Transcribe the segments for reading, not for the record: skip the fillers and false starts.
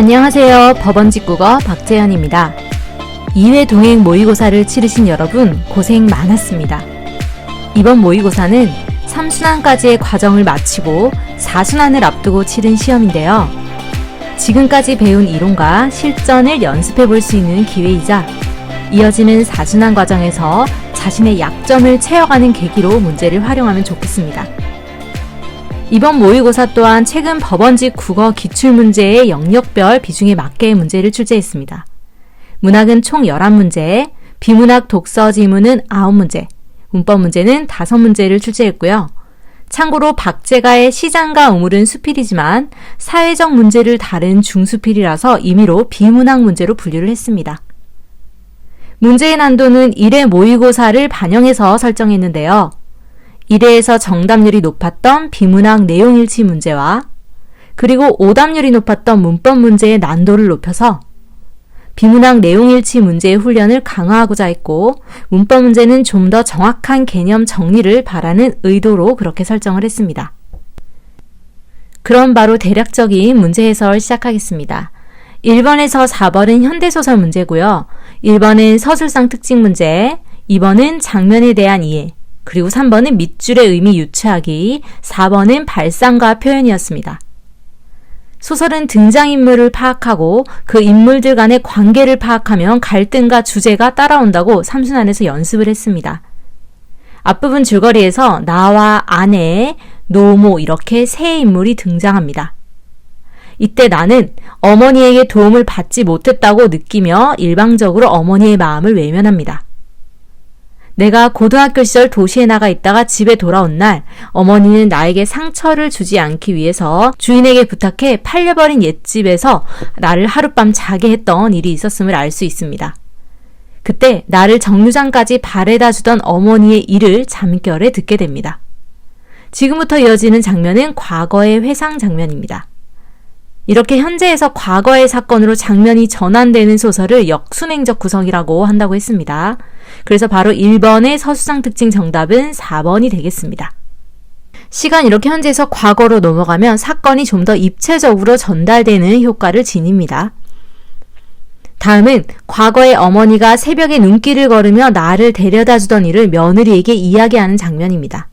안녕하세요. 법원직국어 박재현입니다. 2회 동행 모의고사를 치르신 여러분 고생 많았습니다. 이번 모의고사는 3순환까지의 과정을 마치고 4순환을 앞두고 치른 시험인데요. 지금까지 배운 이론과 실전을 연습해 볼 수 있는 기회이자 이어지는 4순환 과정에서 자신의 약점을 채워가는 계기로 문제를 활용하면 좋겠습니다. 이번 모의고사 또한 최근 법원직 국어 기출문제의 영역별 비중에 맞게 문제를 출제했습니다. 문학은 총 11문제, 비문학 독서 지문은 9문제, 문법 문제는 5문제를 출제했고요. 참고로 박제가의 시장과 우물은 수필이지만 사회적 문제를 다룬 중수필이라서 임의로 비문학 문제로 분류를 했습니다. 문제의 난도는 1회 모의고사를 반영해서 설정했는데요. 1회에서 정답률이 높았던 비문학 내용일치 문제와 그리고 오답률이 높았던 문법 문제의 난도를 높여서 비문학 내용일치 문제의 훈련을 강화하고자 했고 문법 문제는 좀 더 정확한 개념 정리를 바라는 의도로 그렇게 설정을 했습니다. 그럼 바로 대략적인 문제 해설 시작하겠습니다. 1번에서 4번은 현대소설 문제고요. 1번은 서술상 특징 문제, 2번은 장면에 대한 이해, 그리고 3번은 밑줄의 의미 유추하기, 4번은 발상과 표현이었습니다. 소설은 등장인물을 파악하고 그 인물들 간의 관계를 파악하면 갈등과 주제가 따라온다고 3순환에서 연습을 했습니다. 앞부분 줄거리에서 나와 아내, 노모 이렇게 세 인물이 등장합니다. 이때 나는 어머니에게 도움을 받지 못했다고 느끼며 일방적으로 어머니의 마음을 외면합니다. 내가 고등학교 시절 도시에 나가 있다가 집에 돌아온 날 어머니는 나에게 상처를 주지 않기 위해서 주인에게 부탁해 팔려버린 옛집에서 나를 하룻밤 자게 했던 일이 있었음을 알 수 있습니다. 그때 나를 정류장까지 바래다 주던 어머니의 일을 잠결에 듣게 됩니다. 지금부터 이어지는 장면은 과거의 회상 장면입니다. 이렇게 현재에서 과거의 사건으로 장면이 전환되는 소설을 역순행적 구성이라고 한다고 했습니다. 그래서 바로 1번의 서술상 특징 정답은 4번이 되겠습니다. 시간 이렇게 현재에서 과거로 넘어가면 사건이 좀 더 입체적으로 전달되는 효과를 지닙니다. 다음은 과거의 어머니가 새벽에 눈길을 걸으며 나를 데려다 주던 일을 며느리에게 이야기하는 장면입니다.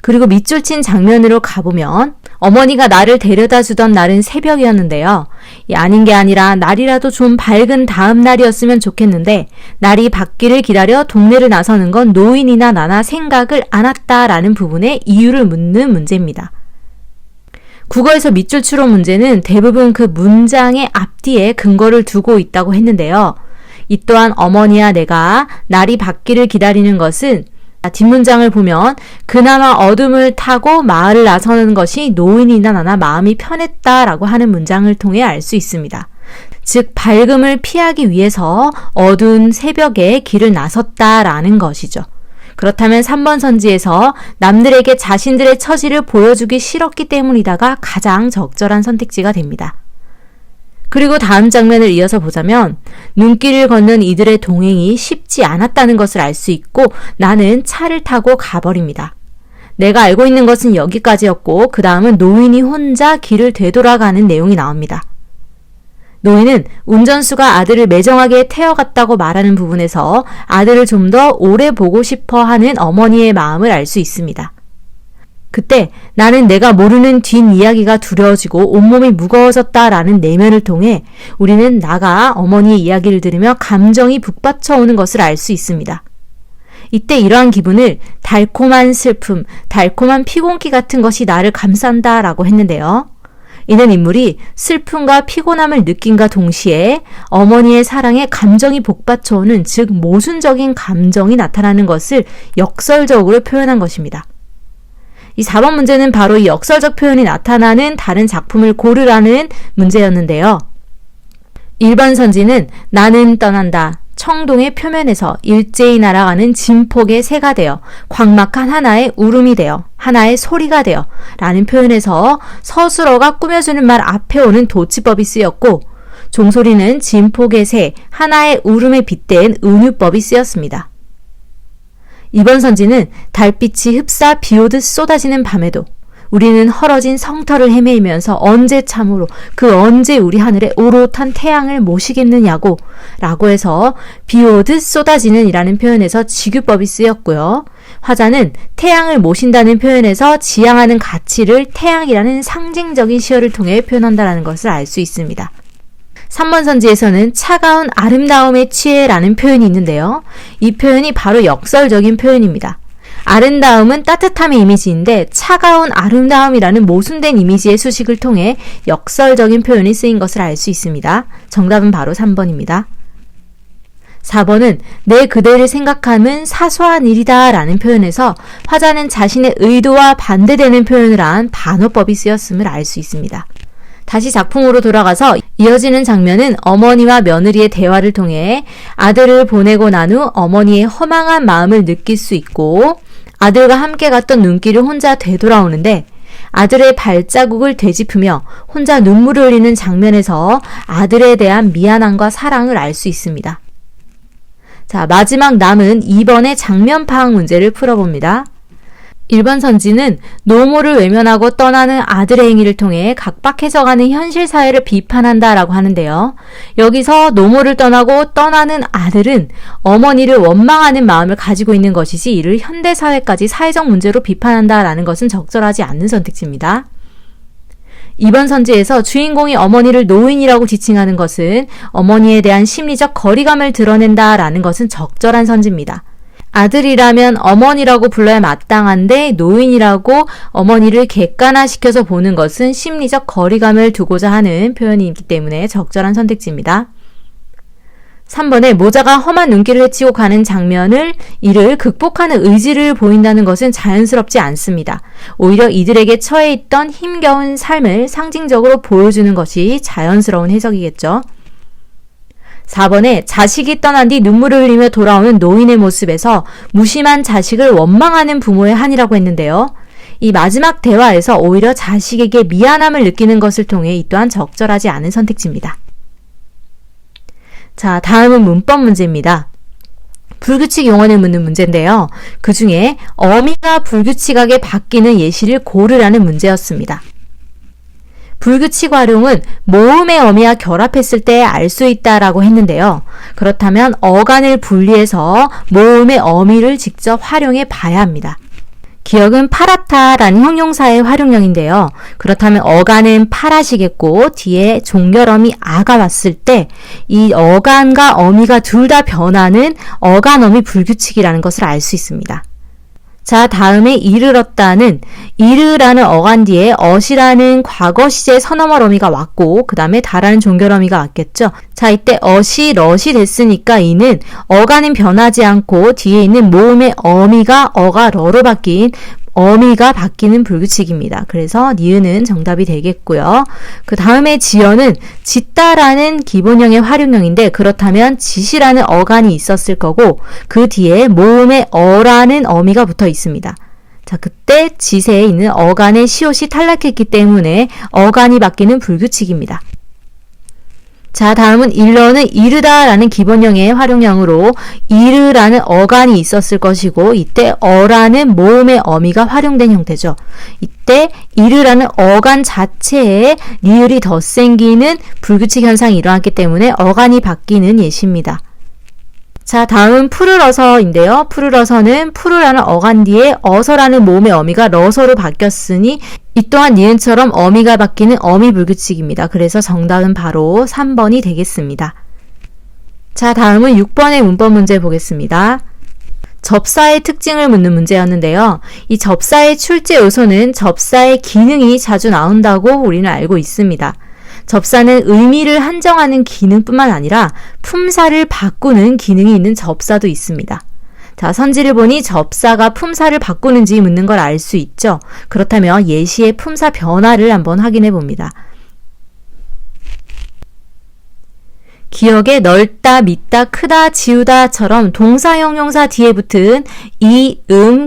그리고 밑줄 친 장면으로 가보면 어머니가 나를 데려다 주던 날은 새벽이었는데요. 아닌 게 아니라 날이라도 좀 밝은 다음 날이었으면 좋겠는데 날이 밝기를 기다려 동네를 나서는 건 노인이나 나나 생각을 안 했다라는 부분에 이유를 묻는 문제입니다. 국어에서 밑줄 추론 문제는 대부분 그 문장의 앞뒤에 근거를 두고 있다고 했는데요. 이 또한 어머니와 내가 날이 밝기를 기다리는 것은 뒷문장을 보면 그나마 어둠을 타고 마을을 나서는 것이 노인이나 나나 마음이 편했다라고 하는 문장을 통해 알 수 있습니다. 즉 밝음을 피하기 위해서 어두운 새벽에 길을 나섰다라는 것이죠. 그렇다면 3번 선지에서 남들에게 자신들의 처지를 보여주기 싫었기 때문이다가 가장 적절한 선택지가 됩니다. 그리고 다음 장면을 이어서 보자면 눈길을 걷는 이들의 동행이 쉽지 않았다는 것을 알 수 있고 나는 차를 타고 가버립니다. 내가 알고 있는 것은 여기까지였고 그 다음은 노인이 혼자 길을 되돌아가는 내용이 나옵니다. 노인은 운전수가 아들을 매정하게 태워갔다고 말하는 부분에서 아들을 좀 더 오래 보고 싶어 하는 어머니의 마음을 알 수 있습니다. 그때 나는 내가 모르는 뒷이야기가 두려워지고 온몸이 무거워졌다라는 내면을 통해 우리는 나가 어머니의 이야기를 들으며 감정이 북받쳐 오는 것을 알 수 있습니다. 이때 이러한 기분을 달콤한 슬픔, 달콤한 피곤기 같은 것이 나를 감싼다라고 했는데요. 이는 인물이 슬픔과 피곤함을 느낀과 동시에 어머니의 사랑에 감정이 복받쳐 오는 즉 모순적인 감정이 나타나는 것을 역설적으로 표현한 것입니다. 이 4번 문제는 바로 이 역설적 표현이 나타나는 다른 작품을 고르라는 문제였는데요. 1번 선지는 나는 떠난다. 청동의 표면에서 일제히 날아가는 진폭의 새가 되어 광막한 하나의 울음이 되어 하나의 소리가 되어 라는 표현에서 서술어가 꾸며주는 말 앞에 오는 도치법이 쓰였고 종소리는 진폭의 새, 하나의 울음에 빗댄 은유법이 쓰였습니다. 이번 선지는 달빛이 흡사 비오듯 쏟아지는 밤에도 우리는 헐어진 성터를 헤매면서 언제 참으로 언제 우리 하늘에 오롯한 태양을 모시겠느냐고 라고 해서 비 오듯 쏟아지는 이라는 표현에서 지규법이 쓰였고요. 화자는 태양을 모신다는 표현에서 지향하는 가치를 태양이라는 상징적인 시어를 통해 표현한다는 것을 알 수 있습니다. 3번 선지에서는 차가운 아름다움에 취해라는 표현이 있는데요. 이 표현이 바로 역설적인 표현입니다. 아름다움은 따뜻함의 이미지인데 차가운 아름다움이라는 모순된 이미지의 수식을 통해 역설적인 표현이 쓰인 것을 알 수 있습니다. 정답은 바로 3번입니다. 4번은 내 그대를 생각함은 사소한 일이다 라는 표현에서 화자는 자신의 의도와 반대되는 표현을 한 반어법이 쓰였음을 알 수 있습니다. 다시 작품으로 돌아가서 이어지는 장면은 어머니와 며느리의 대화를 통해 아들을 보내고 난 후 어머니의 허망한 마음을 느낄 수 있고 아들과 함께 갔던 눈길을 혼자 되돌아오는데 아들의 발자국을 되짚으며 혼자 눈물을 흘리는 장면에서 아들에 대한 미안함과 사랑을 알 수 있습니다. 자, 마지막 남은 2번의 장면 파악 문제를 풀어봅니다. 1번 선지는 노모를 외면하고 떠나는 아들의 행위를 통해 각박해져가는 현실 사회를 비판한다라고 하는데요. 여기서 노모를 떠나고 떠나는 아들은 어머니를 원망하는 마음을 가지고 있는 것이지 이를 현대사회까지 사회적 문제로 비판한다라는 것은 적절하지 않는 선택지입니다. 2번 선지에서 주인공이 어머니를 노인이라고 지칭하는 것은 어머니에 대한 심리적 거리감을 드러낸다라는 것은 적절한 선지입니다. 아들이라면 어머니라고 불러야 마땅한데 노인이라고 어머니를 객관화시켜서 보는 것은 심리적 거리감을 두고자 하는 표현이기 때문에 적절한 선택지입니다. 3번에 모자가 험한 눈길을 헤치고 가는 장면을 이를 극복하는 의지를 보인다는 것은 자연스럽지 않습니다. 오히려 이들에게 처해 있던 힘겨운 삶을 상징적으로 보여주는 것이 자연스러운 해석이겠죠. 4번에 자식이 떠난 뒤 눈물을 흘리며 돌아오는 노인의 모습에서 무심한 자식을 원망하는 부모의 한이라고 했는데요. 이 마지막 대화에서 오히려 자식에게 미안함을 느끼는 것을 통해 이 또한 적절하지 않은 선택지입니다. 자, 다음은 문법 문제입니다. 불규칙 용언을 묻는 문제인데요. 그 중에 어미가 불규칙하게 바뀌는 예시를 고르라는 문제였습니다. 불규칙 활용은 모음의 어미와 결합했을 때 알 수 있다라고 했는데요. 그렇다면 어간을 분리해서 모음의 어미를 직접 활용해 봐야 합니다. 기억은 파랗다라는 형용사의 활용형인데요. 그렇다면 어간은 파라시겠고 뒤에 종결어미 아가 왔을 때 이 어간과 어미가 둘 다 변하는 어간어미 불규칙이라는 것을 알 수 있습니다. 자, 다음에 이르렀다는 이르라는 어간 뒤에 어시라는 과거 시제 선어말 어미가 왔고 그 다음에 다라는 종결어미가 왔겠죠. 자, 이때 어시, 럿이 됐으니까 이는 어간은 변하지 않고 뒤에 있는 모음의 어미가 어가 러로 바뀐 어미가 바뀌는 불규칙입니다. 그래서 니은은 정답이 되겠고요. 그 다음에 지어는 짓다라는 기본형의 활용형인데 그렇다면 짓이라는 어간이 있었을 거고 그 뒤에 모음의 어라는 어미가 붙어 있습니다. 자, 그때 짓에 있는 어간의 시옷이 탈락했기 때문에 어간이 바뀌는 불규칙입니다. 자, 다음은 일러는 이르다라는 기본형의 활용형으로 이르라는 어간이 있었을 것이고 이때 어라는 모음의 어미가 활용된 형태죠. 이때 이르라는 어간 자체에 리을이 더 생기는 불규칙 현상이 일어났기 때문에 어간이 바뀌는 예시입니다. 자, 다음은 푸르러서인데요. 푸르러서는 푸르라는 어간 뒤에 어서라는 모음의 어미가 러서로 바뀌었으니 이 또한 니은처럼 어미가 바뀌는 어미 불규칙입니다. 그래서 정답은 바로 3번이 되겠습니다. 자, 다음은 6번의 문법 문제 보겠습니다. 접사의 특징을 묻는 문제였는데요. 이 접사의 출제 요소는 접사의 기능이 자주 나온다고 우리는 알고 있습니다. 접사는 의미를 한정하는 기능뿐만 아니라 품사를 바꾸는 기능이 있는 접사도 있습니다. 자, 선지를 보니 접사가 품사를 바꾸는지 묻는 걸 알 수 있죠. 그렇다면 예시의 품사 변화를 한번 확인해 봅니다. 기억에 넓다, 밉다, 크다, 지우다처럼 동사, 형용사 뒤에 붙은 이,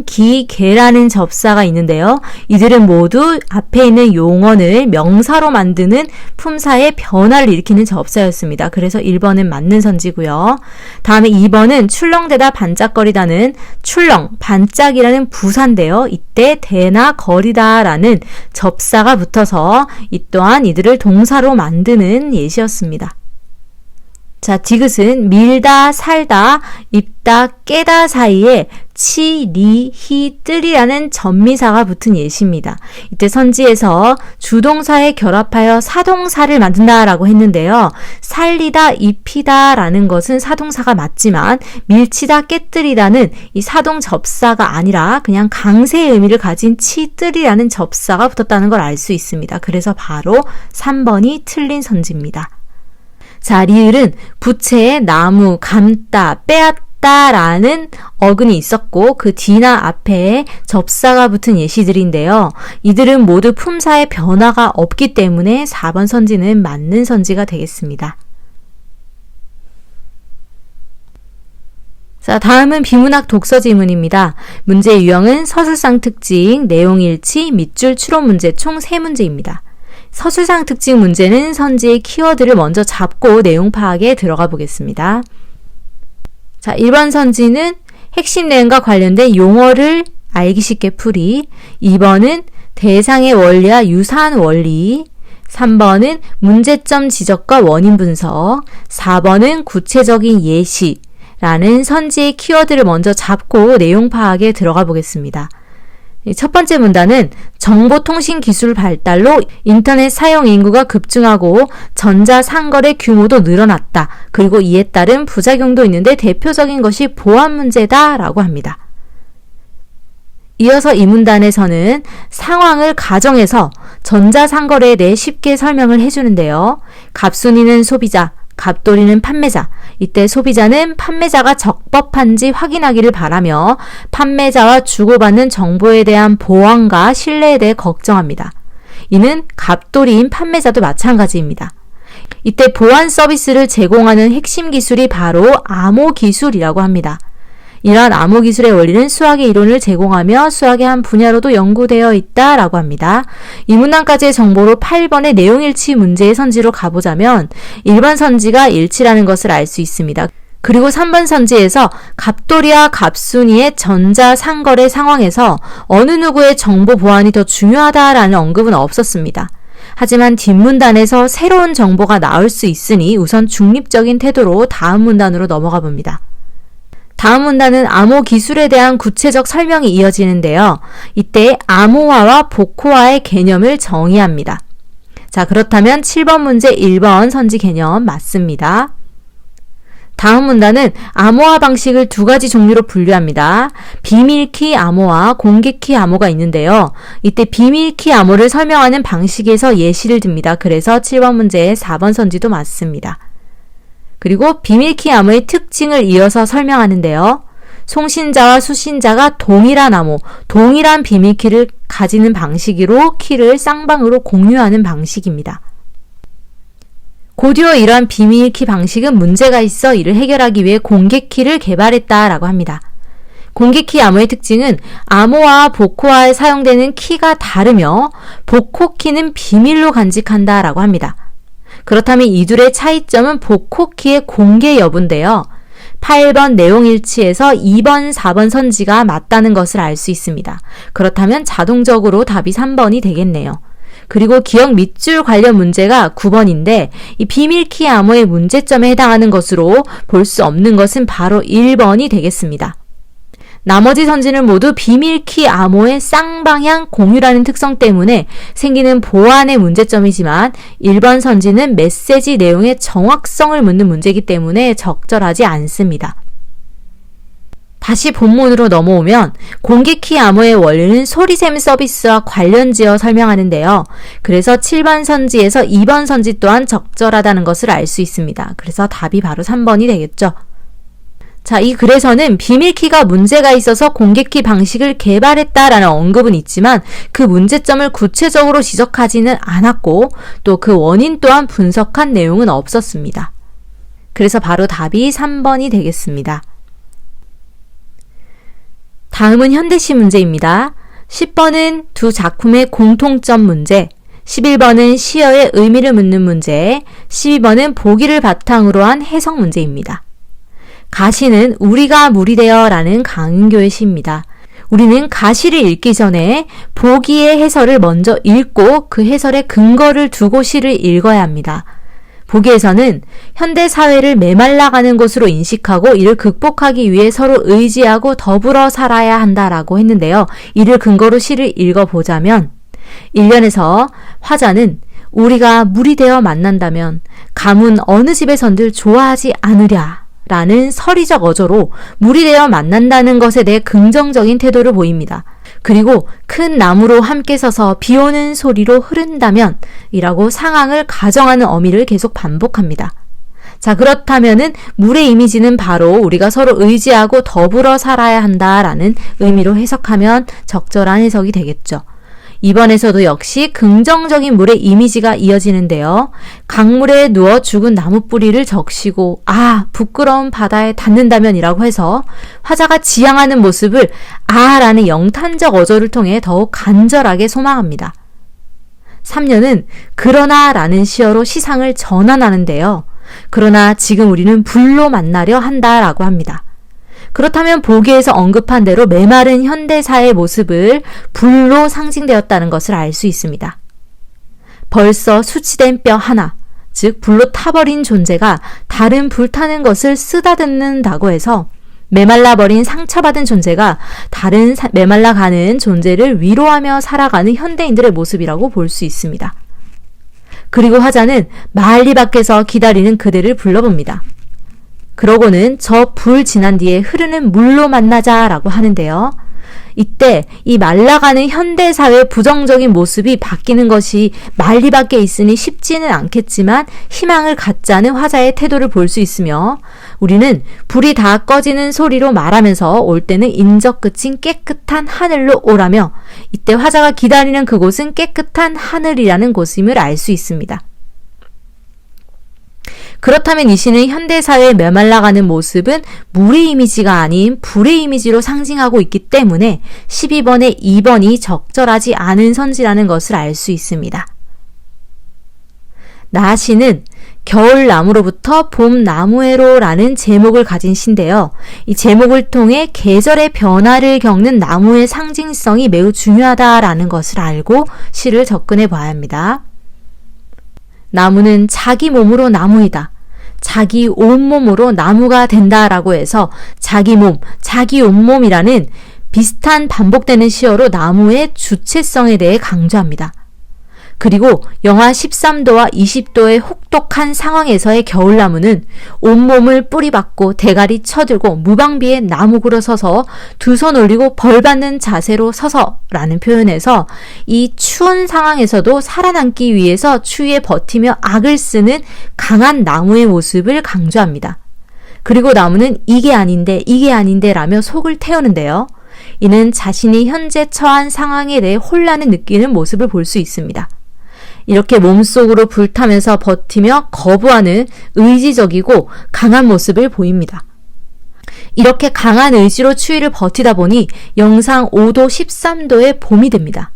기, 개라는 접사가 있는데요. 이들은 모두 앞에 있는 용언을 명사로 만드는 품사의 변화를 일으키는 접사였습니다. 그래서 1번은 맞는 선지고요. 다음에 2번은 출렁대다, 반짝거리다는 출렁, 반짝이라는 부사인데요. 이때 대나 거리다라는 접사가 붙어서 이 또한 이들을 동사로 만드는 예시였습니다. 자, 디귿은 밀다, 살다, 입다, 깨다 사이에 치, 리, 히, 뜰이라는 전미사가 붙은 예시입니다. 이때 선지에서 주동사에 결합하여 사동사를 만든다라고 했는데요. 살리다, 입히다 라는 것은 사동사가 맞지만 밀치다, 깨뜨리다는 이 사동 접사가 아니라 그냥 강세의 의미를 가진 치, 뜰이라는 접사가 붙었다는 걸 알 수 있습니다. 그래서 바로 3번이 틀린 선지입니다. 자, 리을은 부채에 나무, 감다, 빼앗다 라는 어근이 있었고 그 뒤나 앞에 접사가 붙은 예시들인데요. 이들은 모두 품사의 변화가 없기 때문에 4번 선지는 맞는 선지가 되겠습니다. 자, 다음은 비문학 독서 지문입니다. 문제 유형은 서술상 특징, 내용 일치, 밑줄 추론 문제 총 3문제입니다. 서술상 특징 문제는 선지의 키워드를 먼저 잡고 내용 파악에 들어가 보겠습니다. 자, 1번 선지는 핵심 내용과 관련된 용어를 알기 쉽게 풀이, 2번은 대상의 원리와 유사한 원리, 3번은 문제점 지적과 원인 분석, 4번은 구체적인 예시라는 선지의 키워드를 먼저 잡고 내용 파악에 들어가 보겠습니다. 첫 번째 문단은 정보통신 기술 발달로 인터넷 사용 인구가 급증하고 전자상거래 규모도 늘어났다. 그리고 이에 따른 부작용도 있는데 대표적인 것이 보안 문제다 라고 합니다. 이어서 이 문단에서는 상황을 가정해서 전자상거래에 대해 쉽게 설명을 해주는데요. 갑순이는 소비자, 갑돌이는 판매자. 이때 소비자는 판매자가 적법한지 확인하기를 바라며 판매자와 주고받는 정보에 대한 보안과 신뢰에 대해 걱정합니다. 이는 갑돌이인 판매자도 마찬가지입니다. 이때 보안 서비스를 제공하는 핵심 기술이 바로 암호 기술이라고 합니다. 이러한 암호 기술의 원리는 수학의 이론을 제공하며 수학의 한 분야로도 연구되어 있다라고 합니다. 이 문단까지의 정보로 8번의 내용일치 문제의 선지로 가보자면 1번 선지가 일치라는 것을 알 수 있습니다. 그리고 3번 선지에서 갑돌이와 갑순이의 전자상거래 상황에서 어느 누구의 정보 보안이 더 중요하다라는 언급은 없었습니다. 하지만 뒷문단에서 새로운 정보가 나올 수 있으니 우선 중립적인 태도로 다음 문단으로 넘어가 봅니다. 다음 문단은 암호 기술에 대한 구체적 설명이 이어지는데요. 이때 암호화와 복호화의 개념을 정의합니다. 자, 그렇다면 7번 문제 1번 선지 개념 맞습니다. 다음 문단은 암호화 방식을 두 가지 종류로 분류합니다. 비밀키 암호와 공개키 암호가 있는데요. 이때 비밀키 암호를 설명하는 방식에서 예시를 듭니다. 그래서 7번 문제의 4번 선지도 맞습니다. 그리고 비밀키 암호의 특징을 이어서 설명하는데요. 송신자와 수신자가 동일한 암호, 동일한 비밀키를 가지는 방식으로 키를 쌍방으로 공유하는 방식입니다. 고디오 이러한 비밀키 방식은 문제가 있어 이를 해결하기 위해 공개키를 개발했다라고 합니다. 공개키 암호의 특징은 암호화와 복호화에 사용되는 키가 다르며 복호키는 비밀로 간직한다라고 합니다. 그렇다면 이 둘의 차이점은 복호키의 공개 여부인데요. 8번 내용일치에서 2번, 4번 선지가 맞다는 것을 알 수 있습니다. 그렇다면 자동적으로 답이 3번이 되겠네요. 그리고 기억 밑줄 관련 문제가 9번인데 이 비밀키 암호의 문제점에 해당하는 것으로 볼 수 없는 것은 바로 1번이 되겠습니다. 나머지 선지는 모두 비밀키 암호의 쌍방향 공유라는 특성 때문에 생기는 보안의 문제점이지만 1번 선지는 메시지 내용의 정확성을 묻는 문제이기 때문에 적절하지 않습니다. 다시 본문으로 넘어오면 공개키 암호의 원리는 소리샘 서비스와 관련지어 설명하는데요. 그래서 7번 선지에서 2번 선지 또한 적절하다는 것을 알 수 있습니다. 그래서 답이 바로 3번이 되겠죠. 자, 이 글에서는 비밀키가 문제가 있어서 공개키 방식을 개발했다라는 언급은 있지만 그 문제점을 구체적으로 지적하지는 않았고 또 그 원인 또한 분석한 내용은 없었습니다. 그래서 바로 답이 3번이 되겠습니다. 다음은 현대시 문제입니다. 10번은 두 작품의 공통점 문제, 11번은 시어의 의미를 묻는 문제, 12번은 보기를 바탕으로 한 해석 문제입니다. 가시는 우리가 물이 되어 라는 강은교의 시입니다. 우리는 가시를 읽기 전에 보기의 해설을 먼저 읽고 그 해설의 근거를 두고 시를 읽어야 합니다. 보기에서는 현대 사회를 메말라가는 것으로 인식하고 이를 극복하기 위해 서로 의지하고 더불어 살아야 한다라고 했는데요. 이를 근거로 시를 읽어보자면 1년에서 화자는 우리가 물이 되어 만난다면 가문 어느 집에선들 좋아하지 않으랴 라는 설의적 어조로 물이 되어 만난다는 것에 대해 긍정적인 태도를 보입니다. 그리고 큰 나무로 함께 서서 비 오는 소리로 흐른다면 이라고 상황을 가정하는 어미를 계속 반복합니다. 자, 그렇다면은 물의 이미지는 바로 우리가 서로 의지하고 더불어 살아야 한다라는 의미로 해석하면 적절한 해석이 되겠죠. 이번에서도 역시 긍정적인 물의 이미지가 이어지는데요. 강물에 누워 죽은 나무 뿌리를 적시고 부끄러운 바다에 닿는다면 이라고 해서 화자가 지향하는 모습을 라는 영탄적 어조를 통해 더욱 간절하게 소망합니다. 3년은 그러나 라는 시어로 시상을 전환하는데요. 그러나 지금 우리는 불로 만나려 한다라고 합니다. 그렇다면 보기에서 언급한 대로 메마른 현대사의 모습을 불로 상징되었다는 것을 알 수 있습니다. 벌써 수치된 뼈 하나, 즉 불로 타버린 존재가 다른 불타는 것을 쓰다듬는다고 해서 메말라버린 상처받은 존재가 다른 메말라가는 존재를 위로하며 살아가는 현대인들의 모습이라고 볼 수 있습니다. 그리고 화자는 만리 밖에서 기다리는 그대를 불러봅니다. 그러고는 저 불 지난 뒤에 흐르는 물로 만나자라고 하는데요. 이때 이 말라가는 현대사회의 부정적인 모습이 바뀌는 것이 만리 밖에 있으니 쉽지는 않겠지만 희망을 갖자는 화자의 태도를 볼 수 있으며 우리는 불이 다 꺼지는 소리로 말하면서 올 때는 인적 끝인 깨끗한 하늘로 오라며 이때 화자가 기다리는 그곳은 깨끗한 하늘이라는 곳임을 알 수 있습니다. 그렇다면 이 시는 현대사회에 메말라가는 모습은 물의 이미지가 아닌 불의 이미지로 상징하고 있기 때문에 12번의 2번이 적절하지 않은 선지라는 것을 알 수 있습니다. 나시는 겨울나무로부터 봄나무에로라는 제목을 가진 시인데요. 이 제목을 통해 계절의 변화를 겪는 나무의 상징성이 매우 중요하다라는 것을 알고 시를 접근해 봐야 합니다. 나무는 자기 몸으로 나무이다. 자기 온몸으로 나무가 된다라고 해서 자기 몸, 자기 온몸이라는 비슷한 반복되는 시어로 나무의 주체성에 대해 강조합니다. 그리고 영하 13도와 20도의 혹독한 상황에서의 겨울나무는 온몸을 뿌리박고 대가리 쳐들고 무방비에 나무그러 서서 두 손 올리고 벌받는 자세로 서서 라는 표현에서 이 추운 상황에서도 살아남기 위해서 추위에 버티며 악을 쓰는 강한 나무의 모습을 강조합니다. 그리고 나무는 이게 아닌데 라며 속을 태우는데요. 이는 자신이 현재 처한 상황에 대해 혼란을 느끼는 모습을 볼 수 있습니다. 이렇게 몸속으로 불타면서 버티며 거부하는 의지적이고 강한 모습을 보입니다. 이렇게 강한 의지로 추위를 버티다 보니 영상 5도 13도의 봄이 됩니다.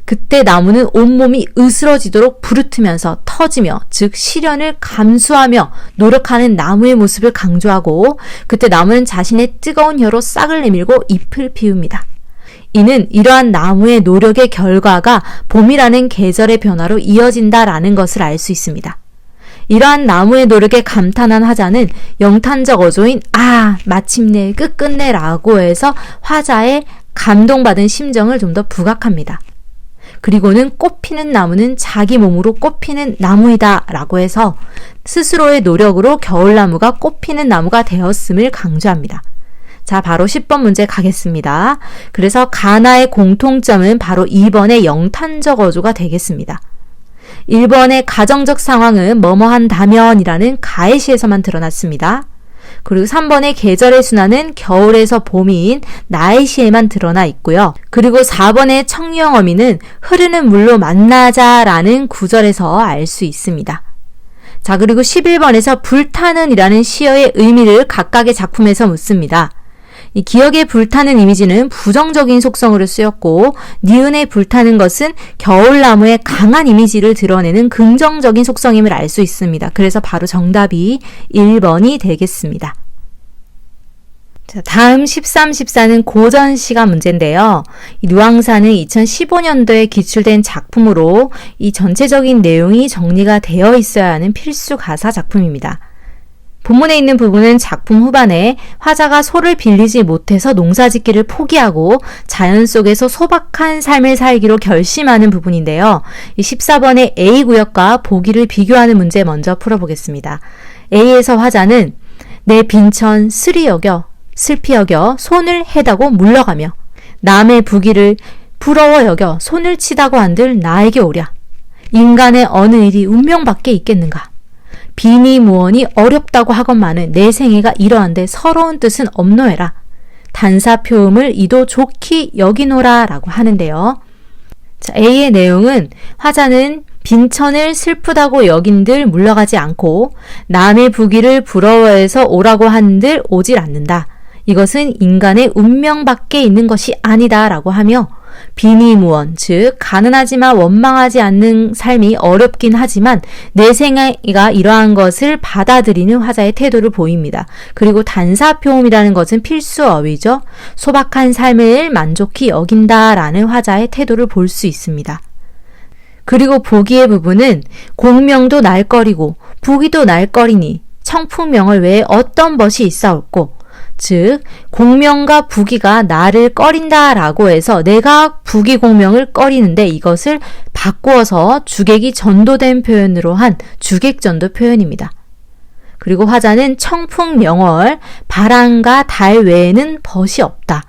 그때 나무는 온몸이 으스러지도록 부르트면서 터지며 즉 시련을 감수하며 노력하는 나무의 모습을 강조하고 그때 나무는 자신의 뜨거운 혀로 싹을 내밀고 잎을 피웁니다. 이는 이러한 나무의 노력의 결과가 봄이라는 계절의 변화로 이어진다라는 것을 알 수 있습니다. 이러한 나무의 노력에 감탄한 화자는 영탄적 어조인 마침내 끝끝내라고 해서 화자의 감동받은 심정을 좀 더 부각합니다. 그리고는 꽃피는 나무는 자기 몸으로 꽃피는 나무이다 라고 해서 스스로의 노력으로 겨울나무가 꽃피는 나무가 되었음을 강조합니다. 자, 바로 10번 문제 가겠습니다. 그래서 가나의 공통점은 바로 2번의 영탄적 어조가 되겠습니다. 1번의 가정적 상황은 뭐뭐한다면이라는 가해시에서만 드러났습니다. 그리고 3번의 계절의 순환은 겨울에서 봄인 나의시에만 드러나 있고요. 그리고 4번의 청유형 어미는 흐르는 물로 만나자라는 구절에서 알 수 있습니다. 자, 그리고 11번에서 불타는 이라는 시어의 의미를 각각의 작품에서 묻습니다. 이 기억에 불타는 이미지는 부정적인 속성으로 쓰였고 니은에 불타는 것은 겨울나무의 강한 이미지를 드러내는 긍정적인 속성임을 알 수 있습니다. 그래서 바로 정답이 1번이 되겠습니다. 자, 다음 13, 14는 고전 시가 문제인데요. 이 누앙사는 2015년도에 기출된 작품으로 이 전체적인 내용이 정리가 되어 있어야 하는 필수 가사 작품입니다. 본문에 있는 부분은 작품 후반에 화자가 소를 빌리지 못해서 농사짓기를 포기하고 자연 속에서 소박한 삶을 살기로 결심하는 부분인데요. 이 14번의 A 구역과 보기를 비교하는 문제 먼저 풀어보겠습니다. A에서 화자는 내 빈천 슬히 여겨 슬피 여겨 손을 해다고 물러가며 남의 부귀를 부러워 여겨 손을 치다고 한들 나에게 오랴. 인간의 어느 일이 운명밖에 있겠는가. 비니 무언이 어렵다고 하건만은 내 생애가 이러한데 서러운 뜻은 없노해라. 단사표음을 이도 좋게 여기노라 라고 하는데요. 자, A의 내용은 화자는 빈천을 슬프다고 여긴들 물러가지 않고 남의 부귀를 부러워해서 오라고 한들 오질 않는다. 이것은 인간의 운명밖에 있는 것이 아니다 라고 하며 비니무원, 즉 가난하지만 원망하지 않는 삶이 어렵긴 하지만 내 생애가 이러한 것을 받아들이는 화자의 태도를 보입니다. 그리고 단사표음이라는 것은 필수어휘죠. 소박한 삶을 만족히 여긴다라는 화자의 태도를 볼 수 있습니다. 그리고 보기의 부분은 공명도 날거리고 부귀도 날거리니 청풍명을 외에 어떤 벗이 있사옵고 즉 공명과 부귀가 나를 꺼린다라고 해서 내가 부귀 공명을 꺼리는데 이것을 바꾸어서 주객이 전도된 표현으로 한 주객전도 표현입니다. 그리고 화자는 청풍명월, 바람과 달 외에는 벗이 없다.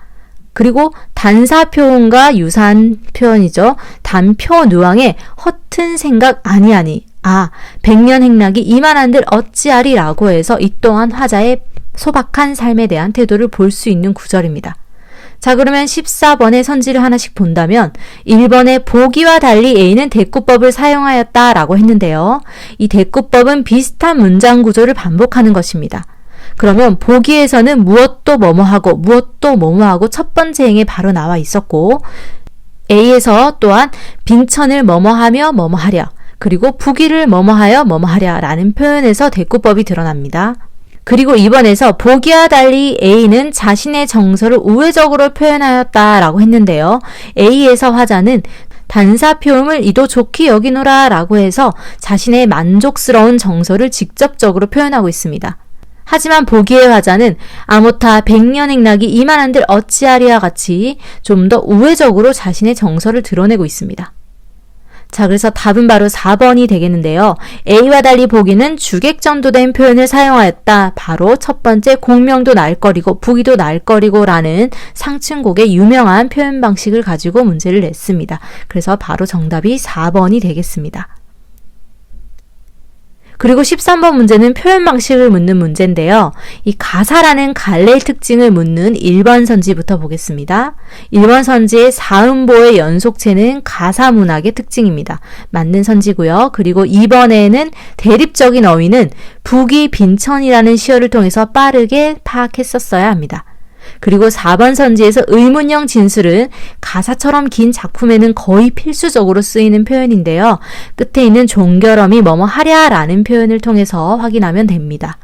그리고 단사표현과 유사한 표현이죠. 단표누왕의 허튼 생각 아니하니 백년행락이 이만한들 어찌하리라고 해서 이 또한 화자의 소박한 삶에 대한 태도를 볼 수 있는 구절입니다. 자, 그러면 14번의 선지를 하나씩 본다면 1번의 보기와 달리 A는 대꾸법을 사용하였다라고 했는데요. 이 대꾸법은 비슷한 문장 구조를 반복하는 것입니다. 그러면 보기에서는 무엇도 뭐뭐하고 무엇도 뭐뭐하고 첫 번째 행에 바로 나와 있었고 A에서 또한 빈천을 뭐뭐하며 뭐뭐하랴 그리고 부귀를 뭐뭐하여 뭐뭐하랴 라는 표현에서 대꾸법이 드러납니다. 그리고 2번에서 보기와 달리 A는 자신의 정서를 우회적으로 표현하였다라고 했는데요. A에서 화자는 단사표음을 이도 좋게 여기노라 라고 해서 자신의 만족스러운 정서를 직접적으로 표현하고 있습니다. 하지만 보기의 화자는 아모타 백년행락이 이만한들 어찌하리와 같이 좀 더 우회적으로 자신의 정서를 드러내고 있습니다. 자, 그래서 답은 바로 4번이 되겠는데요. A와 달리 보기는 주객전도된 표현을 사용하였다. 바로 첫 번째 공명도 날거리고 부귀도 날거리고 라는 상층곡의 유명한 표현 방식을 가지고 문제를 냈습니다. 그래서 바로 정답이 4번이 되겠습니다. 그리고 13번 문제는 표현 방식을 묻는 문제인데요. 이 가사라는 갈래의 특징을 묻는 1번 선지부터 보겠습니다. 1번 선지의 사음보의 연속체는 가사 문학의 특징입니다. 맞는 선지고요. 그리고 2번에는 대립적인 어휘는 부귀 빈천이라는 시어를 통해서 빠르게 파악했었어야 합니다. 그리고 4번 선지에서 의문형 진술은 가사처럼 긴 작품에는 거의 필수적으로 쓰이는 표현인데요. 끝에 있는 종결음이 뭐뭐 하랴 라는 표현을 통해서 확인하면 됩니다.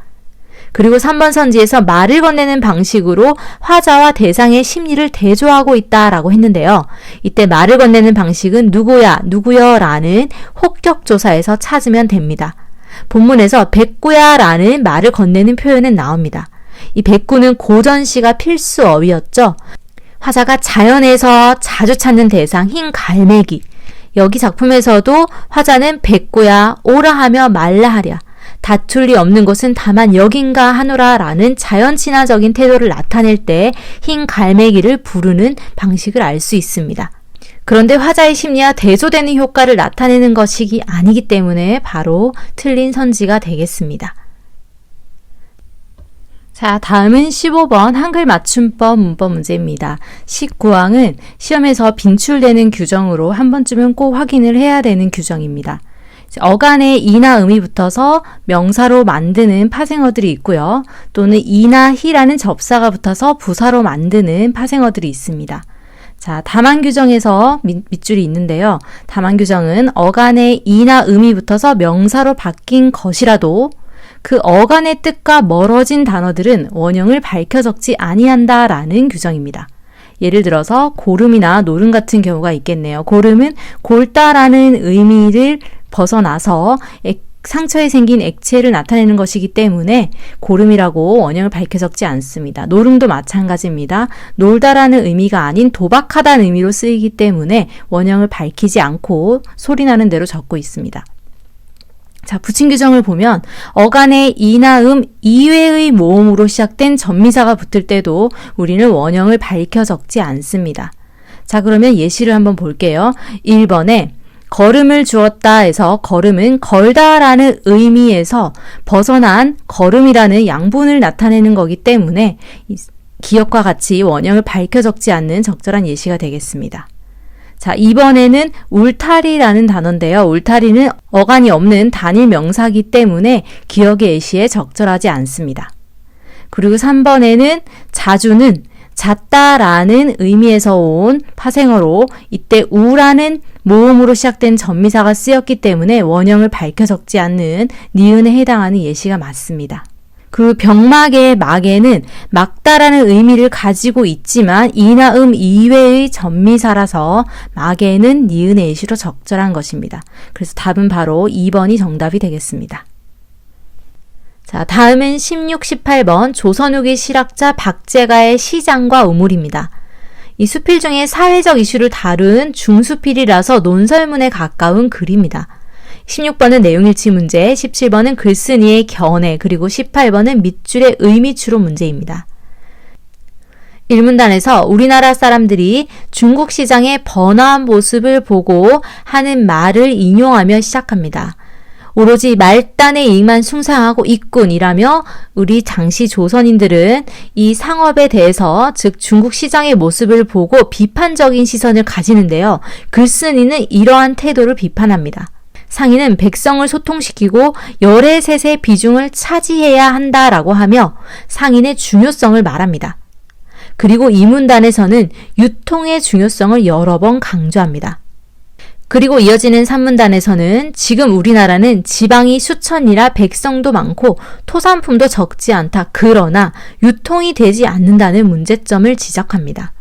그리고 3번 선지에서 말을 건네는 방식으로 화자와 대상의 심리를 대조하고 있다라고 했는데요. 이때 말을 건네는 방식은 누구야, 누구여 라는 혹격조사에서 찾으면 됩니다. 본문에서 백구야 라는 말을 건네는 표현은 나옵니다. 이 백구는 고전시가 필수 어휘였죠. 화자가 자연에서 자주 찾는 대상 흰 갈매기. 여기 작품에서도 화자는 백구야 오라 하며 말라 하랴. 다툴 리 없는 것은 다만 여긴가 하노라 라는 자연 친화적인 태도를 나타낼 때 흰 갈매기를 부르는 방식을 알 수 있습니다. 그런데 화자의 심리와 대조되는 효과를 나타내는 것이 아니기 때문에 바로 틀린 선지가 되겠습니다. 자, 다음은 15번 한글 맞춤법 문법 문제입니다. 19항은 시험에서 빈출되는 규정으로 한 번쯤은 꼭 확인을 해야 되는 규정입니다. 어간에 이나 음이 붙어서 명사로 만드는 파생어들이 있고요. 또는 이나 히라는 접사가 붙어서 부사로 만드는 파생어들이 있습니다. 자, 다만규정에서 밑줄이 있는데요. 다만규정은 어간에 이나 음이 붙어서 명사로 바뀐 것이라도 그 어간의 뜻과 멀어진 단어들은 원형을 밝혀 적지 아니한다라는 규정입니다. 예를 들어서 고름이나 노름 같은 경우가 있겠네요. 고름은 골다라는 의미를 벗어나서 상처에 생긴 액체를 나타내는 것이기 때문에 고름이라고 원형을 밝혀 적지 않습니다. 노름도 마찬가지입니다. 놀다라는 의미가 아닌 도박하다는 의미로 쓰이기 때문에 원형을 밝히지 않고 소리나는 대로 적고 있습니다. 자, 붙임 규정을 보면 어간에 이나 음 이외의 모음으로 시작된 전미사가 붙을 때도 우리는 원형을 밝혀 적지 않습니다. 자, 그러면 예시를 한번 볼게요. 1번에 걸음을 주었다 해서 걸음은 걸다라는 의미에서 벗어난 걸음이라는 양분을 나타내는 거기 때문에 기역과 같이 원형을 밝혀 적지 않는 적절한 예시가 되겠습니다. 자, 2번에는 울타리라는 단어인데요. 울타리는 어간이 없는 단일 명사이기 때문에 기역의 예시에 적절하지 않습니다. 그리고 3번에는 자주는 잦다라는 의미에서 온 파생어로 이때 우라는 모음으로 시작된 전미사가 쓰였기 때문에 원형을 밝혀 적지 않는 니은에 해당하는 예시가 맞습니다. 그 병막의 막에는 막다라는 의미를 가지고 있지만 이나 음 이외의 전미사라서 막에는 니은의 예시로 적절한 것입니다. 그래서 답은 바로 2번이 정답이 되겠습니다. 자, 다음은 16, 18번 조선 후기 실학자 박제가의 시장과 우물입니다. 이 수필 중에 사회적 이슈를 다룬 중수필이라서 논설문에 가까운 글입니다. 16번은 내용일치 문제, 17번은 글쓴이의 견해, 그리고 18번은 밑줄의 의미추로 문제입니다. 1문단에서 우리나라 사람들이 중국 시장의 번화한 모습을 보고 하는 말을 인용하며 시작합니다. 오로지 말단의 이익만 숭상하고 있군이라며 우리 당시 조선인들은 이 상업에 대해서 즉 중국 시장의 모습을 보고 비판적인 시선을 가지는데요. 글쓴이는 이러한 태도를 비판합니다. 상인은 백성을 소통시키고 열애셋의 비중을 차지해야 한다라고 하며 상인의 중요성을 말합니다. 그리고 이 문단에서는 유통의 중요성을 여러 번 강조합니다. 그리고 이어지는 3문단에서는 지금 우리나라는 지방이 수천이라 백성도 많고 토산품도 적지 않다. 그러나 유통이 되지 않는다는 문제점을 지적합니다.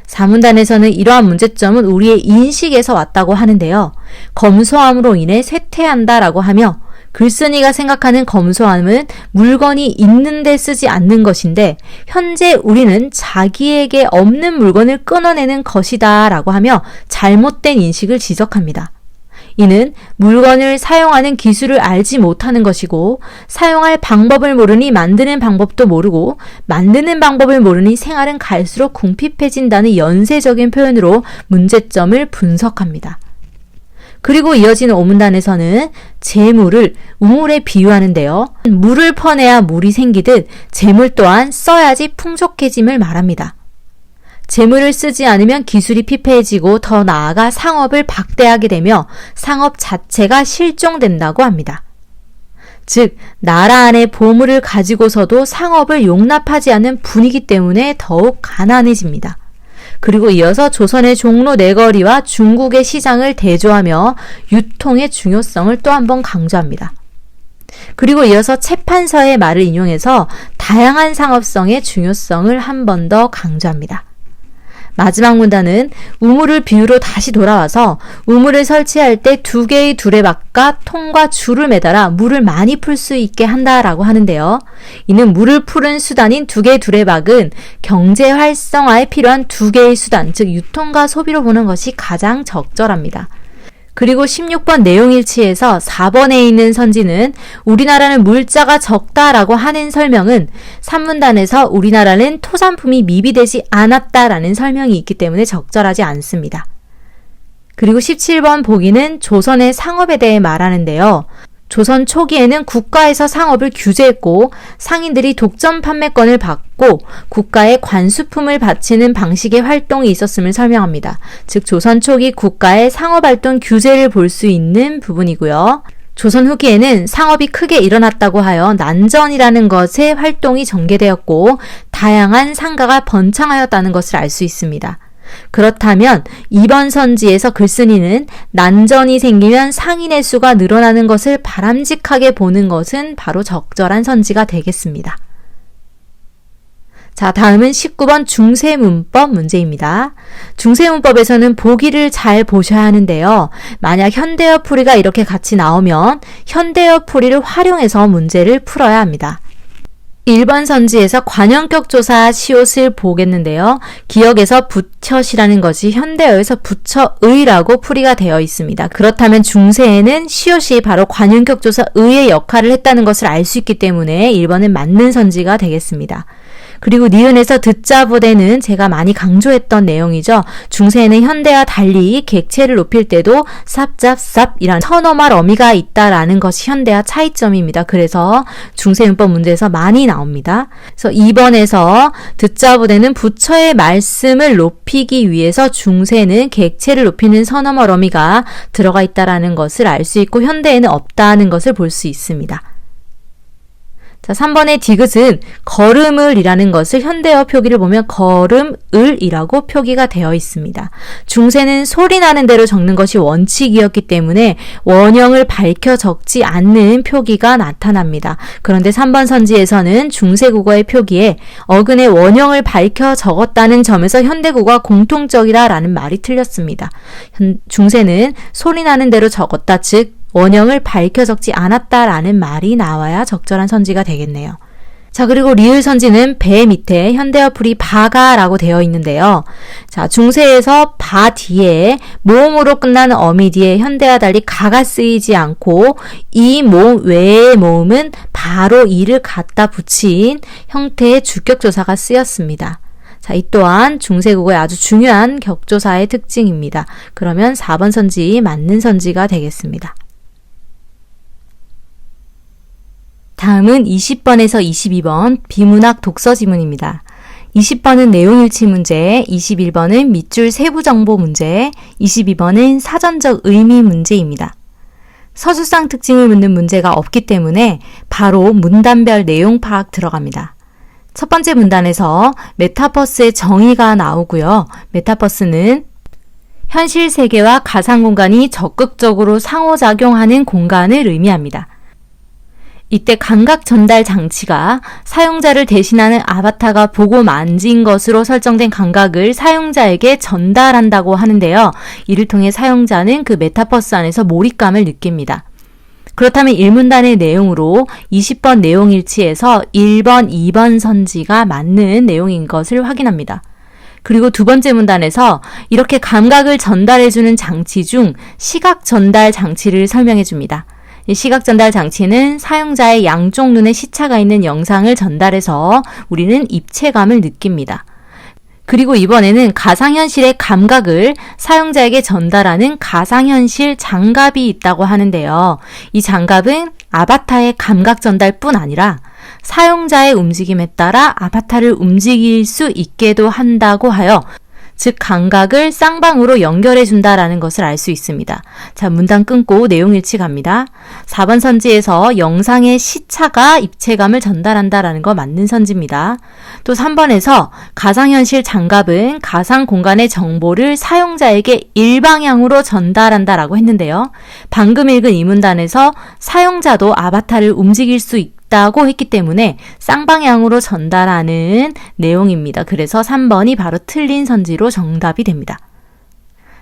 4문단에서는 이러한 문제점은 우리의 인식에서 왔다고 하는데요. 검소함으로 인해 쇠퇴한다라고 하며 글쓴이가 생각하는 검소함은 물건이 있는데 쓰지 않는 것인데 현재 우리는 자기에게 없는 물건을 끊어내는 것이다 라고 하며 잘못된 인식을 지적합니다. 이는 물건을 사용하는 기술을 알지 못하는 것이고 사용할 방법을 모르니 만드는 방법도 모르고 만드는 방법을 모르니 생활은 갈수록 궁핍해진다는 연쇄적인 표현으로 문제점을 분석합니다. 그리고 이어지는 5문단에서는 재물을 우물에 비유하는데요. 물을 퍼내야 물이 생기듯 재물 또한 써야지 풍족해짐을 말합니다. 재물을 쓰지 않으면 기술이 피폐해지고 더 나아가 상업을 박대하게 되며 상업 자체가 실종된다고 합니다. 즉, 나라 안에 보물을 가지고서도 상업을 용납하지 않는 분위기 때문에 더욱 가난해집니다. 그리고 이어서 조선의 종로 네거리와 중국의 시장을 대조하며 유통의 중요성을 또 한 번 강조합니다. 그리고 이어서 채판서의 말을 인용해서 다양한 상업성의 중요성을 한 번 더 강조합니다. 마지막 문단은 우물을 비유로 다시 돌아와서 우물을 설치할 때 2개의 두레박과 통과 줄을 매달아 물을 많이 풀 수 있게 한다라고 하는데요. 이는 물을 푸는 수단인 2개의 두레박은 경제 활성화에 필요한 2개의 수단, 즉 유통과 소비로 보는 것이 가장 적절합니다. 그리고 16번 내용일치에서 4번에 있는 선지는 우리나라는 물자가 적다라고 하는 설명은 3문단에서 우리나라는 토산품이 미비되지 않았다라는 설명이 있기 때문에 적절하지 않습니다. 그리고 17번 보기는 조선의 상업에 대해 말하는데요. 조선 초기에는 국가에서 상업을 규제했고 상인들이 독점 판매권을 받고 국가에 관수품을 바치는 방식의 활동이 있었음을 설명합니다. 즉 조선 초기 국가의 상업활동 규제를 볼 수 있는 부분이고요. 조선 후기에는 상업이 크게 일어났다고 하여 난전이라는 것의 활동이 전개되었고 다양한 상가가 번창하였다는 것을 알 수 있습니다. 그렇다면 이번 선지에서 글쓴이는 난전이 생기면 상인의 수가 늘어나는 것을 바람직하게 보는 것은 바로 적절한 선지가 되겠습니다. 자, 다음은 19번 중세문법 문제입니다. 중세문법에서는 보기를 잘 보셔야 하는데요. 만약 현대어 풀이가 이렇게 같이 나오면 현대어 풀이를 활용해서 문제를 풀어야 합니다. 1번 선지에서 관형격 조사 시옷을 보겠는데요. 기역에서 부처시라는 것이 현대어에서 부처의라고 풀이가 되어 있습니다. 그렇다면 중세에는 시옷이 바로 관형격 조사 의의 역할을 했다는 것을 알 수 있기 때문에 1번은 맞는 선지가 되겠습니다. 그리고 니은에서 듣자보대는 제가 많이 강조했던 내용이죠. 중세에는 현대와 달리 객체를 높일 때도 쌉잡쌉이란 터너말 어미가 있다라는 것이 현대와 차이점입니다. 그래서 중세문법 문제에서 많이 나옵니다. 그래서 2번에서 듣자보대는 부처의 말씀을 높이기 위해서 중세는 객체를 높이는 서너말 어미가 들어가 있다라는 것을 알 수 있고 현대에는 없다는 것을 볼 수 있습니다. 자, 3번의 디귿은 걸음을이라는 것을 현대어 표기를 보면 걸음을이라고 표기가 되어 있습니다. 중세는 소리 나는 대로 적는 것이 원칙이었기 때문에 원형을 밝혀 적지 않는 표기가 나타납니다. 그런데 3번 선지에서는 중세국어의 표기에 어근의 원형을 밝혀 적었다는 점에서 현대국어와 공통적이라는 말이 틀렸습니다. 중세는 소리 나는 대로 적었다, 즉 원형을 밝혀 적지 않았다라는 말이 나와야 적절한 선지가 되겠네요. 자, 그리고 리을 선지는 배 밑에 현대어 풀이 바가라고 되어 있는데요. 자, 중세에서 바 뒤에 모음으로 끝나는 어미 뒤에 현대와 달리 가가 쓰이지 않고 이 모음 외의 모음은 바로 이를 갖다 붙인 형태의 주격조사가 쓰였습니다. 자, 이 또한 중세국어의 아주 중요한 격조사의 특징입니다. 그러면 4번 선지 맞는 선지가 되겠습니다. 다음은 20번에서 22번 비문학 독서 지문입니다. 20번은 내용일치 문제, 21번은 밑줄 세부 정보 문제, 22번은 사전적 의미 문제입니다. 서술상 특징을 묻는 문제가 없기 때문에 바로 문단별 내용 파악 들어갑니다. 첫 번째 문단에서 메타버스의 정의가 나오고요. 메타버스는 현실 세계와 가상 공간이 적극적으로 상호작용하는 공간을 의미합니다. 이때 감각 전달 장치가 사용자를 대신하는 아바타가 보고 만진 것으로 설정된 감각을 사용자에게 전달한다고 하는데요. 이를 통해 사용자는 그 메타버스 안에서 몰입감을 느낍니다. 그렇다면 1문단의 내용으로 20번 내용일치에서 1번, 2번 선지가 맞는 내용인 것을 확인합니다. 그리고 두 번째 문단에서 이렇게 감각을 전달해주는 장치 중 시각 전달 장치를 설명해 줍니다. 이 시각 전달 장치는 사용자의 양쪽 눈에 시차가 있는 영상을 전달해서 우리는 입체감을 느낍니다. 그리고 이번에는 가상현실의 감각을 사용자에게 전달하는 가상현실 장갑이 있다고 하는데요. 이 장갑은 아바타의 감각 전달뿐 아니라 사용자의 움직임에 따라 아바타를 움직일 수 있게도 한다고 하여 즉 감각을 쌍방으로 연결해 준다라는 것을 알 수 있습니다. 자, 문단 끊고 내용일치 갑니다. 4번 선지에서 영상의 시차가 입체감을 전달한다라는 거 맞는 선지입니다. 또 3번에서 가상현실 장갑은 가상 공간의 정보를 사용자에게 일방향으로 전달한다라고 했는데요. 방금 읽은 이 문단에서 사용자도 아바타를 움직일 수 있다고 했기 때문에 쌍방향으로 전달하는 내용입니다. 그래서 3번이 바로 틀린 선지로 정답이 됩니다.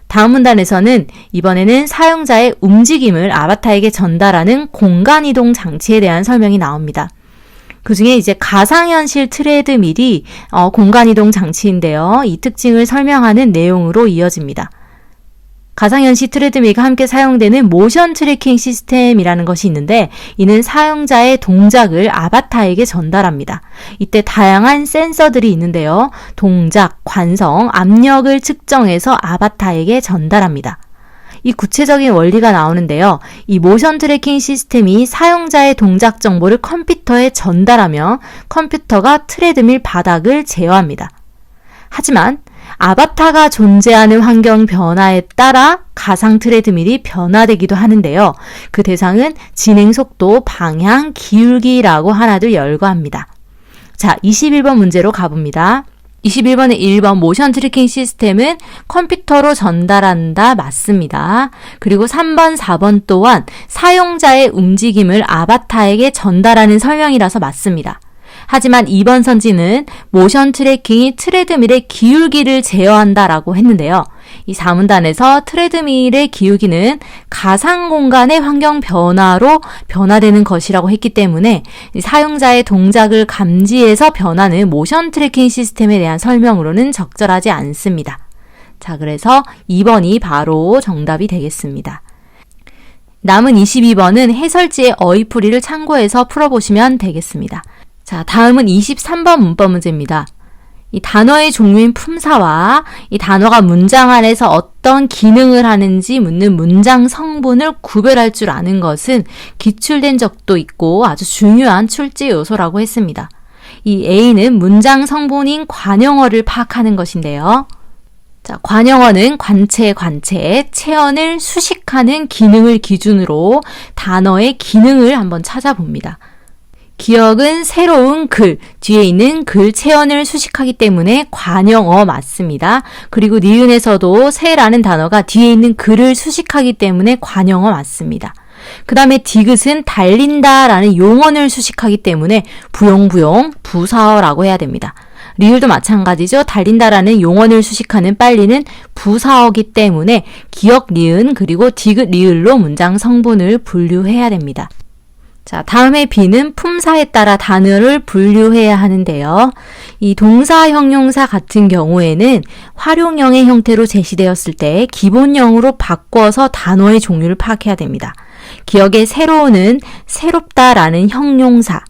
다음 문단에서는 이번에는 사용자의 움직임을 아바타에게 전달하는 공간이동 장치에 대한 설명이 나옵니다. 그 중에 이제 가상현실 트레드밀이 공간이동 장치인데요. 이 특징을 설명하는 내용으로 이어집니다. 가상현실 트레드밀과 함께 사용되는 모션 트래킹 시스템이라는 것이 있는데 이는 사용자의 동작을 아바타에게 전달합니다. 이때 다양한 센서들이 있는데요. 동작, 관성, 압력을 측정해서 아바타에게 전달합니다. 이 구체적인 원리가 나오는데요. 이 모션 트래킹 시스템이 사용자의 동작 정보를 컴퓨터에 전달하며 컴퓨터가 트레드밀 바닥을 제어합니다. 하지만 아바타가 존재하는 환경 변화에 따라 가상 트레드밀이 변화되기도 하는데요. 그 대상은 진행 속도, 방향, 기울기라고 하나둘 열거합니다. 자, 21번 문제로 가봅니다. 21번의 1번 모션 트래킹 시스템은 컴퓨터로 전달한다 맞습니다. 그리고 3번, 4번 또한 사용자의 움직임을 아바타에게 전달하는 설명이라서 맞습니다. 하지만 2번 선지는 모션 트래킹이 트레드밀의 기울기를 제어한다라고 했는데요. 이 4문단에서 트레드밀의 기울기는 가상 공간의 환경 변화로 변화되는 것이라고 했기 때문에 사용자의 동작을 감지해서 변하는 모션 트래킹 시스템에 대한 설명으로는 적절하지 않습니다. 자, 그래서 2번이 바로 정답이 되겠습니다. 남은 22번은 해설지의 어휘풀이를 참고해서 풀어보시면 되겠습니다. 자, 다음은 23번 문법 문제입니다. 이 단어의 종류인 품사와 이 단어가 문장 안에서 어떤 기능을 하는지 묻는 문장 성분을 구별할 줄 아는 것은 기출된 적도 있고 아주 중요한 출제 요소라고 했습니다. 이 A는 문장 성분인 관용어를 파악하는 것인데요. 자, 관용어는 관체, 체언을 수식하는 기능을 기준으로 단어의 기능을 한번 찾아봅니다. 기억은 새로운 글, 뒤에 있는 글 체언을 수식하기 때문에 관용어 맞습니다. 그리고 니은에서도 새라는 단어가 뒤에 있는 글을 수식하기 때문에 관용어 맞습니다. 그 다음에 디귿은 달린다 라는 용언을 수식하기 때문에 부용부용, 부사어라고 해야 됩니다. 리을도 마찬가지죠. 달린다라는 용언을 수식하는 빨리는 부사어기 때문에 기억 니은 그리고 디귿 리을로 문장 성분을 분류해야 됩니다. 자, 다음에 B는 품사에 따라 단어를 분류해야 하는데요. 이 동사, 형용사 같은 경우에는 활용형의 형태로 제시되었을 때 기본형으로 바꿔서 단어의 종류를 파악해야 됩니다. 기억의 새로운은 새롭다라는 형용사,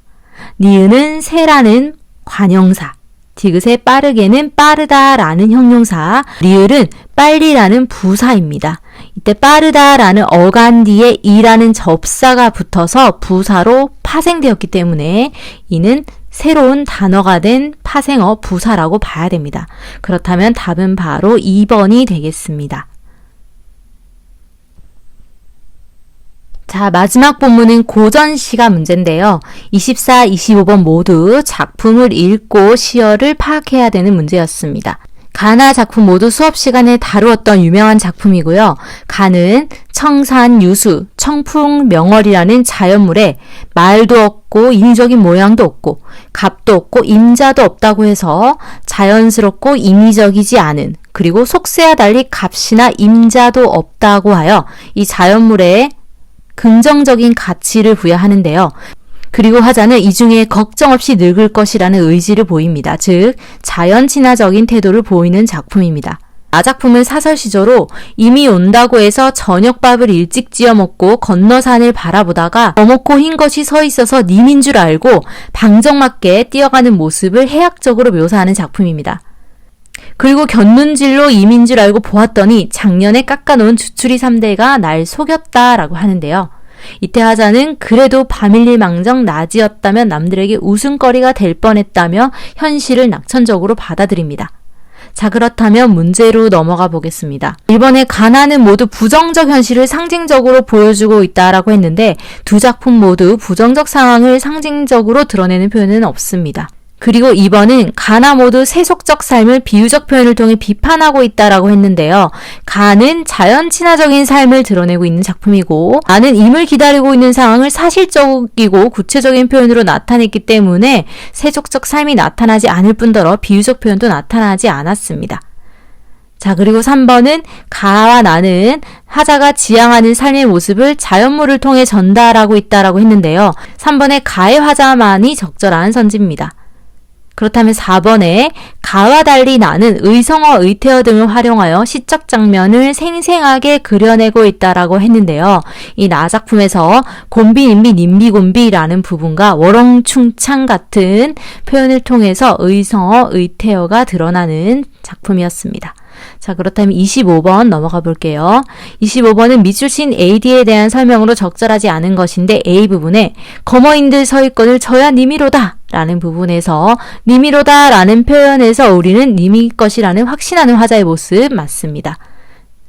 니은은 새라는 관형사, 디귿의 빠르게는 빠르다라는 형용사, 리을은 빨리라는 부사입니다. 이때 빠르다라는 어간 뒤에 이라는 접사가 붙어서 부사로 파생되었기 때문에 이는 새로운 단어가 된 파생어 부사라고 봐야 됩니다. 그렇다면 답은 바로 2번이 되겠습니다. 자, 마지막 본문은 고전시가 문제인데요. 24, 25번 모두 작품을 읽고 시어를 파악해야 되는 문제였습니다. 가나 작품 모두 수업 시간에 다루었던 유명한 작품이고요. 가는 청산, 유수, 청풍, 명월이라는 자연물에 말도 없고 인위적인 모양도 없고 값도 없고 임자도 없다고 해서 자연스럽고 인위적이지 않은 그리고 속세와 달리 값이나 임자도 없다고 하여 이 자연물에 긍정적인 가치를 부여하는데요. 그리고 화자는 이 중에 걱정 없이 늙을 것이라는 의지를 보입니다. 즉, 자연 친화적인 태도를 보이는 작품입니다. 아작품은 사설 시조로 이미 온다고 해서 저녁밥을 일찍 지어 먹고 건너 산을 바라보다가 거먹고 흰 것이 서 있어서 님인 줄 알고 방정맞게 뛰어가는 모습을 해학적으로 묘사하는 작품입니다. 그리고 곁눈질로 임인 줄 알고 보았더니 작년에 깎아놓은 주추리 3대가 날 속였다라고 하는데요. 이때 화자는 그래도 밤일일망정 낮이었다면 남들에게 웃음거리가 될 뻔했다며 현실을 낙천적으로 받아들입니다. 자, 그렇다면 문제로 넘어가 보겠습니다. 이번에 가나는 모두 부정적 현실을 상징적으로 보여주고 있다라고 했는데 두 작품 모두 부정적 상황을 상징적으로 드러내는 표현은 없습니다. 그리고 2번은 가나 모두 세속적 삶을 비유적 표현을 통해 비판하고 있다라고 했는데요. 가는 자연 친화적인 삶을 드러내고 있는 작품이고 나는 임을 기다리고 있는 상황을 사실적이고 구체적인 표현으로 나타냈기 때문에 세속적 삶이 나타나지 않을 뿐더러 비유적 표현도 나타나지 않았습니다. 자, 그리고 3번은 가와 나는 화자가 지향하는 삶의 모습을 자연물을 통해 전달하고 있다라고 했는데요. 3번의 가의 화자만이 적절한 선지입니다. 그렇다면 4번에 가와 달리 나는 의성어, 의태어 등을 활용하여 시적 장면을 생생하게 그려내고 있다라고 했는데요. 이 나 작품에서 곤비, 인비, 님비곤비라는 부분과 워렁충창 같은 표현을 통해서 의성어, 의태어가 드러나는 작품이었습니다. 자, 그렇다면 25번 넘어가 볼게요. 25번은 밑줄친 AD에 대한 설명으로 적절하지 않은 것인데 A 부분에 거머인들 서있거늘 저야 님이로다 라는 부분에서 님이로다 라는 표현에서 우리는 님이 것이라는 확신하는 화자의 모습 맞습니다.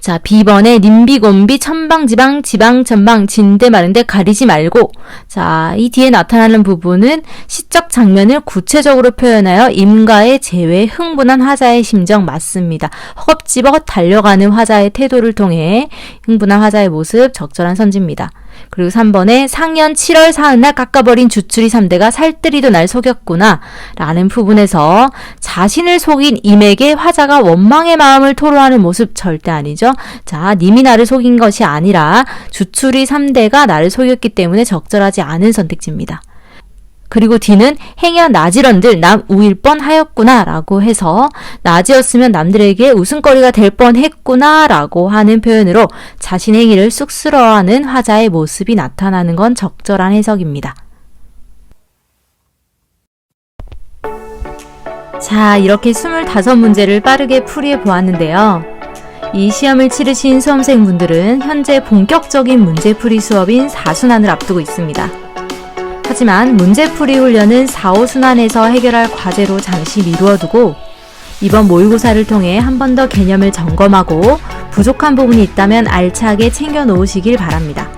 자, B번에 님비곰비 천방지방 지방천방 진대 마른데 가리지 말고, 자, 이 뒤에 나타나는 부분은 시적 장면을 구체적으로 표현하여 임가의 재회에 흥분한 화자의 심정 맞습니다. 허겁지겁 달려가는 화자의 태도를 통해 흥분한 화자의 모습 적절한 선지입니다. 그리고 3번에 상년 7월 사흔날 깎아버린 주추리 3대가 살뜰히도 날 속였구나 라는 부분에서 자신을 속인 임에게 화자가 원망의 마음을 토로하는 모습 절대 아니죠. 자, 님이 나를 속인 것이 아니라 주추리 3대가 나를 속였기 때문에 적절하지 않은 선택지입니다. 그리고 D는 행여 나지런들 남 우일 뻔하였구나 라고 해서 나지였으면 남들에게 웃음거리가 될 뻔했구나 라고 하는 표현으로 자신의 행위를 쑥스러워하는 화자의 모습이 나타나는 건 적절한 해석입니다. 자, 이렇게 25문제를 빠르게 풀이해 보았는데요. 이 시험을 치르신 수험생분들은 현재 본격적인 문제풀이 수업인 4순환을 앞두고 있습니다. 하지만 문제풀이 훈련은 4, 5순환에서 해결할 과제로 잠시 미루어두고 이번 모의고사를 통해 한 번 더 개념을 점검하고 부족한 부분이 있다면 알차게 챙겨 놓으시길 바랍니다.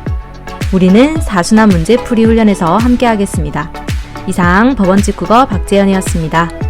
우리는 4순환 문제풀이 훈련에서 함께 하겠습니다. 이상 법원직국어 박재현이었습니다.